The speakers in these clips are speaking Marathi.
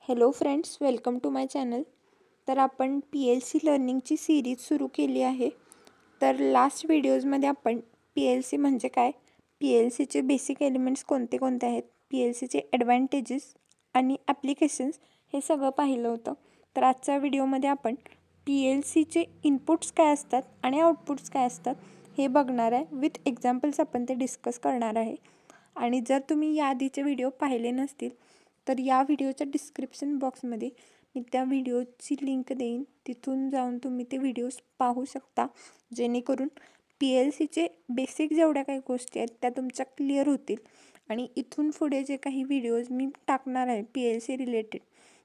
Hello friends, welcome to my channel. तर आपण PLC लर्निंगची सिरीज सुरू केली आहे. तर लास्ट व्हिडिओजमध्ये आपण PLC म्हणजे काय, PLCचे बेसिक एलिमेंट्स कोणते कोणते आहेत, PLCचे ॲडव्हान्टेजेस आणि ॲप्लिकेशन्स हे सगळं पाहिलं होतं. तर आजच्या व्हिडिओमध्ये आपण PLCचे इनपुट्स काय असतात आणि आउटपुट्स काय असतात हे बघणार आहे. विथ एक्झाम्पल्स आपण ते डिस्कस करणार आहे. आणि जर तुम्ही या आधीचे व्हिडिओ पाहिले नसतील तर या व्हिडिओच्या डिस्क्रिप्शन बॉक्समध्ये मी त्या व्हिडिओची लिंक देईन, तिथून जाऊन तुम्ही ते व्हिडिओज पाहू शकता, जेणेकरून PLCचे बेसिक जेवढ्या काही गोष्टी आहेत त्या तुमच्या क्लिअर होतील. आणि इथून पुढे जे काही व्हिडिओज मी टाकणार आहे PLC रिलेटेड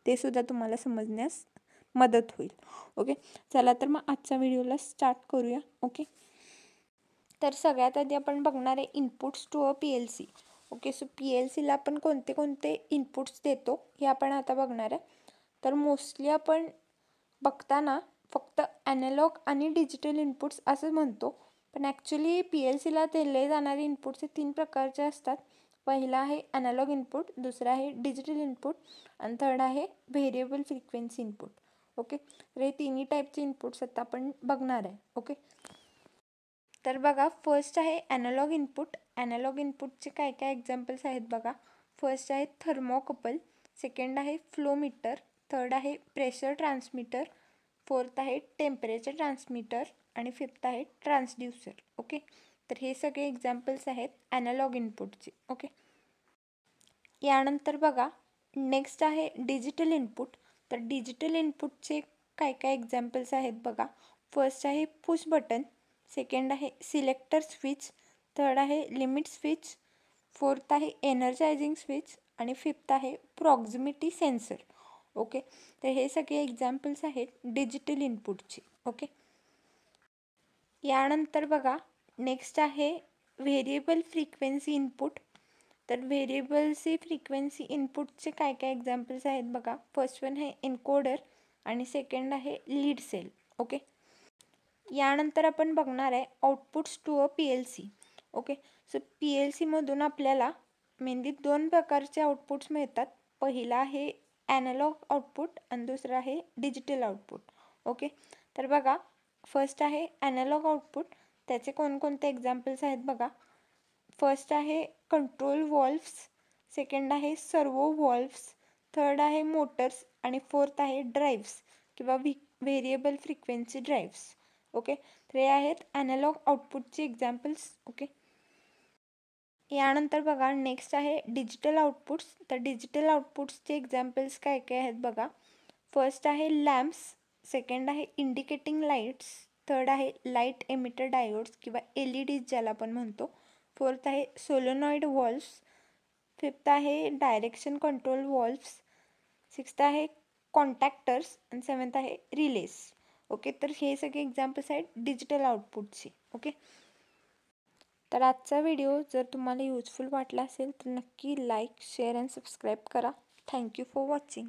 ते सुद्धा तुम्हाला समजण्यास मदत होईल. ओके, चला तर मग आजच्या व्हिडिओला स्टार्ट करूया. ओके, तर सगळ्यात आधी आपण बघणार आहे inputs to a PLC. Okay, so PLCला आपण कोणते कोणते इनपुट्स देतो हे आपण आता बघणार आहे. तर मोस्टली आपण बघताना फक्त ॲनालॉग आणि डिजिटल इनपुट्स असं म्हणतो, पण ॲक्च्युली PLCला दिले जाणारे इनपुट्स हे 3 प्रकारचे असतात. पहिला आहे ॲनालॉग इनपुट, दुसरा आहे डिजिटल इनपुट आणि थर्ड आहे व्हेरिएबल फ्रिक्वेन्सी इनपुट. ओके, तर हे तिन्ही टाईपचे इनपुट्स आता आपण बघणार आहे. ओके, तर बघा, फर्स्ट आहे ॲनालॉग इनपुट. ॲनालॉग इनपुटचे काय काय एक्झाम्पल्स आहेत बघा. फर्स्ट आहे थर्मोकपल, सेकंड आहे फ्लोमीटर, थर्ड आहे प्रेशर ट्रान्समीटर, फोर्थ आहे टेम्परेचर ट्रान्समीटर आणि फिफ्थ आहे ट्रान्सड्यूसर. ओके, तर हे सगळे एक्झाम्पल्स आहेत ॲनालॉग इनपुटचे. ओके, यानंतर बघा नेक्स्ट आहे डिजिटल इनपुट. तर डिजिटल इनपुटचे काय काय एक्झाम्पल्स आहेत बघा. फर्स्ट आहे पुश बटन, सेकंड आहे सिलेक्टर स्विच, थर्ड आहे लिमिट स्विच, फोर्थ आहे एनर्जायझिंग स्विच आणि फिफ्थ आहे प्रॉक्झिमिटी सेन्सर. ओके, तर हे सगळे एक्झाम्पल्स आहेत डिजिटल इनपुटचे. ओके, यानंतर बघा नेक्स्ट आहे व्हेरिएबल फ्रिक्वेन्सी इनपुट. तर व्हेरिएबलची फ्रिक्वेन्सी इनपुटचे काय काय एक्झाम्पल्स आहेत बघा. फर्स्ट वन आहे एन्कोडर आणि सेकंड आहे लीड सेल. ओके, यानंतर आपण बघणार आहे outputs to a PLC. Okay, so PLCमधून आपल्याला मेनली 2 प्रकारचे आउटपुट्स मिळतात. पहिला आहे ॲनालॉग आउटपुट आणि दुसरा आहे डिजिटल आउटपुट. ओके, तर बघा फर्स्ट आहे ॲनालॉग आउटपुट. त्याचे कोणकोणते एक्झाम्पल्स आहेत बघा. फर्स्ट आहे कंट्रोल व्हॉल्व्स, सेकंड आहे सर्वो व्हॉल्व्स, थर्ड आहे मोटर्स आणि फोर्थ आहे ड्राईव्स किंवा व्हेरिएबल फ्रिक्वेन्सी ड्राईव्स. ओके, तर हे आहेत ॲनालॉग आउटपुटचे एक्झाम्पल्स. ओके, यानंतर बघा नेक्स्ट आहे डिजिटल आउटपुट्स. तर डिजिटल आउटपुट्सचे एक्झाम्पल्स काय काय आहेत बघा. फर्स्ट आहे लॅम्प्स, सेकंड आहे इंडिकेटिंग लाईट्स, थर्ड आहे लाईट एमिटर डायोड्स किंवा LEDs ज्याला आपण म्हणतो, फोर्थ आहे सोलोनॉइड व्हॉल्व्स, फिफ्थ आहे डायरेक्शन कंट्रोल व्हॉल्व्स, सिक्स्थ आहे कॉन्टॅक्टर्स आणि सेवन्थ आहे रिलेस. ओके, तर हे सगळे एक्झाम्पल्स आहेत डिजिटल आउटपुटचे. ओके, तर आजचा व्हिडिओ जर तुम्हाला युजफुल वाटला असेल तर नक्की लाईक, शेअर अँड सबस्क्राईब करा. Thank you for watching.